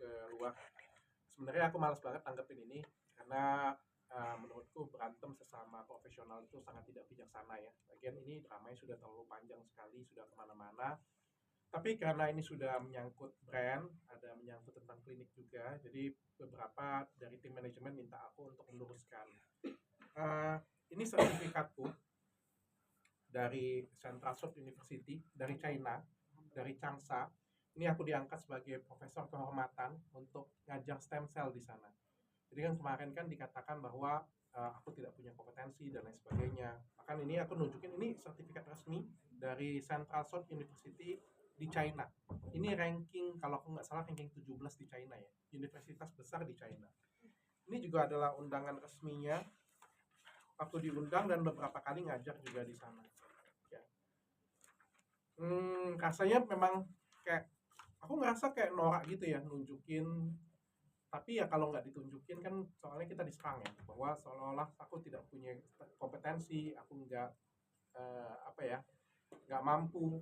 ke luar. Sebenarnya aku malas banget tanggepin ini karena menurutku berantem sesama profesional itu sangat tidak bijaksana ya. Lagian ini dramanya sudah terlalu panjang sekali, sudah kemana-mana. Tapi karena ini sudah menyangkut brand, ada menyangkut tentang klinik juga, jadi beberapa dari tim manajemen minta aku untuk meluruskan. Eh, ini sertifikatku dari Central South University, dari China, dari Changsha. Ini aku diangkat sebagai profesor kehormatan untuk ngajar stem cell di sana. Jadi kan kemarin kan dikatakan bahwa aku tidak punya kompetensi dan lain sebagainya. Bahkan ini aku nunjukin ini sertifikat resmi dari Central South University di China. Ini ranking, kalau aku nggak salah ranking 17 di China ya. Universitas besar di China. Ini juga adalah undangan resminya. Aku diundang dan beberapa kali ngajar juga di sana. Ya. Rasanya memang kayak, aku ngerasa kayak norak gitu ya, nunjukin. Tapi ya kalau nggak ditunjukin kan soalnya kita diserang ya, bahwa seolah-olah aku tidak punya kompetensi, aku nggak nggak mampu.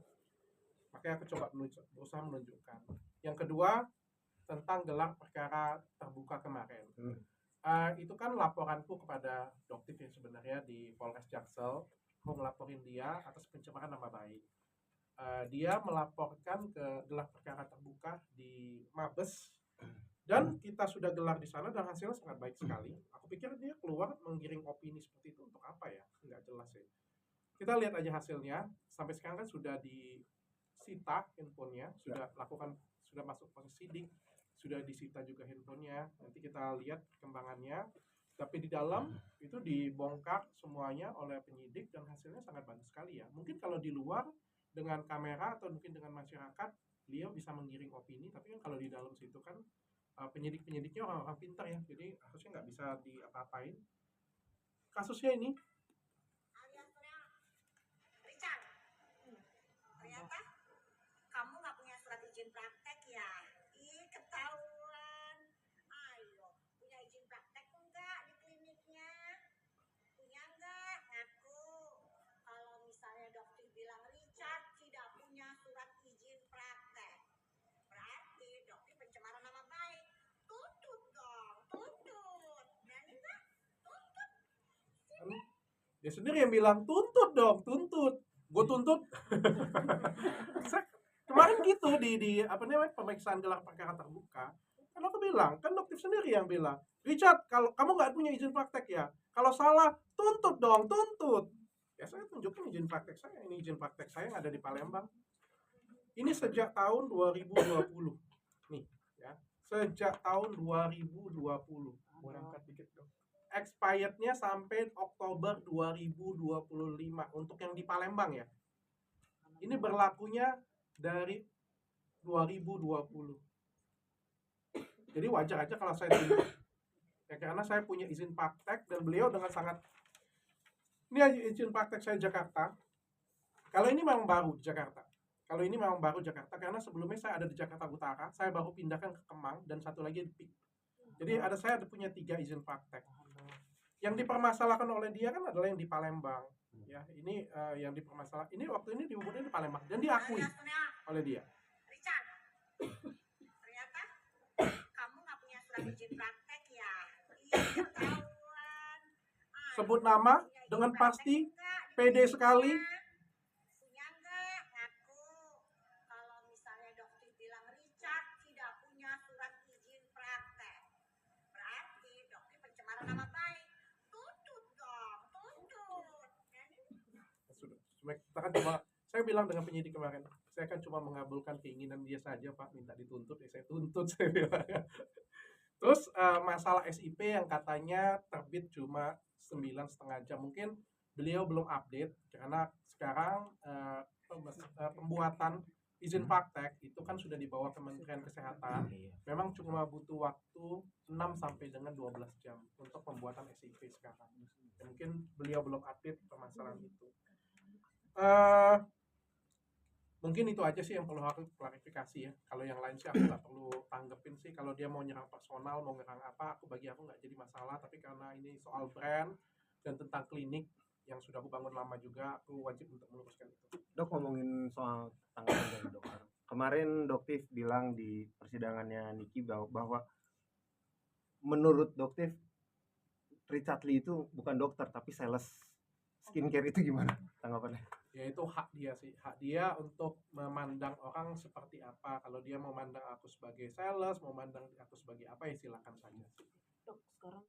Makanya aku coba berusaha menunjukkan. Yang kedua, tentang gelar perkara terbuka kemarin. Itu kan laporanku kepada Doktif yang sebenarnya di Polres Jaksel. Aku ngelaporin dia atas pencemaran nama baik. Dia melaporkan ke gelar perkara terbuka di Mabes, dan kita sudah gelar di sana dan hasilnya sangat baik sekali. Aku pikir dia keluar menggiring opini seperti itu untuk apa ya? Nggak jelas ya. Kita lihat aja hasilnya. Sampai sekarang kan sudah disita handphonenya, sudah masuk proses sidik, sudah disita juga handphonenya. Nanti kita lihat perkembangannya. Tapi di dalam itu dibongkar semuanya oleh penyidik dan hasilnya sangat bagus sekali ya. Mungkin kalau di luar dengan kamera atau mungkin dengan masyarakat, beliau bisa menggiring opini. Tapi kan kalau di dalam situ kan penyidik-penyidiknya orang-orang pintar ya, jadi harusnya nggak bisa diapa-apain. Kasusnya ini Richard, ternyata kamu nggak punya surat izin praktek ya? Ih, ketahuan. Ayo, punya izin praktek enggak di kliniknya? Punya enggak? Ngaku. Kalau misalnya dokter bilang Richard tidak punya surat izin praktek, berarti dokter pencemaran nama baik. Tuntut dong, tuntut. Berani nggak? Tuntut. dia sendiri yang bilang tuntut dong, tuntut. Gue tuntut. Kemarin gitu di apa namanya pemeriksaan gelar perkara terbuka. Kan aku bilang, kan dokter sendiri yang bilang, Richard, kalau kamu nggak punya izin praktek ya, kalau salah tuntut dong, tuntut. Ya saya tunjukin izin praktek saya, ini izin praktek saya yang ada di Palembang. Ini sejak tahun 2020. Nih, ya. Sejak tahun 2020. Angkat dikit dong. Expirednya sampai Oktober 2025 untuk yang di Palembang ya. Ini berlakunya dari 2020. Jadi wajar aja kalau saya tunjuk. Ya karena saya punya izin praktek dan beliau dengan sangat, ini izin praktek saya Jakarta. Kalau ini memang baru di Jakarta. Kalau ini memang baru Jakarta karena sebelumnya saya ada di Jakarta Utara, saya baru pindahkan ke Kemang dan satu lagi di PIK. Jadi saya punya 3 izin praktek. Yang dipermasalahkan oleh dia kan adalah yang di Palembang. Ya, ini yang dipermasalahkan. Ini waktu ini diumumkan di Palembang dan diakui oleh dia. Richard, ternyata kamu nggak punya surat izin praktek ya? Iya, ketahuan. Sebut nama dengan pasti, pede sekali. Punya nggak? Ngaku. Kalau misalnya dokter bilang Richard tidak punya surat izin praktek, berarti dokter pencemaran nama baik. Tuntut dong, tuntut. Sudah, kita kan cuma, saya bilang dengan penyidik kemarin, saya kan cuma mengabulkan keinginan dia saja Pak, minta dituntut ya saya tuntut, saya bilang. Terus masalah SIP yang katanya terbit cuma 9,5 jam, mungkin beliau belum update karena sekarang pembuatan izin praktek itu kan sudah dibawa Kementerian Kesehatan. Memang cuma butuh waktu 6 sampai dengan 12 jam untuk pembuatan SIP sekarang. Dan mungkin beliau belum update permasalahan itu. Mungkin itu aja sih yang perlu aku klarifikasi ya. Kalau yang lain sih aku nggak perlu tanggepin sih. Kalau dia mau nyerang personal, mau nyerang apa, bagi aku nggak jadi masalah. Tapi karena ini soal brand dan tentang klinik yang sudah aku bangun lama juga, aku wajib untuk meluruskan itu. Dok, ngomongin soal tanggapan dari dokter, kemarin Doktif bilang di persidangannya Niki bahwa menurut Doktif Richard Lee itu bukan dokter tapi sales skincare. Itu gimana tanggapannya? Ya itu hak dia sih, hak dia untuk memandang orang seperti apa. Kalau dia memandang aku sebagai sales, memandang aku sebagai apa, ya silakan saja sih. Dok, sekarang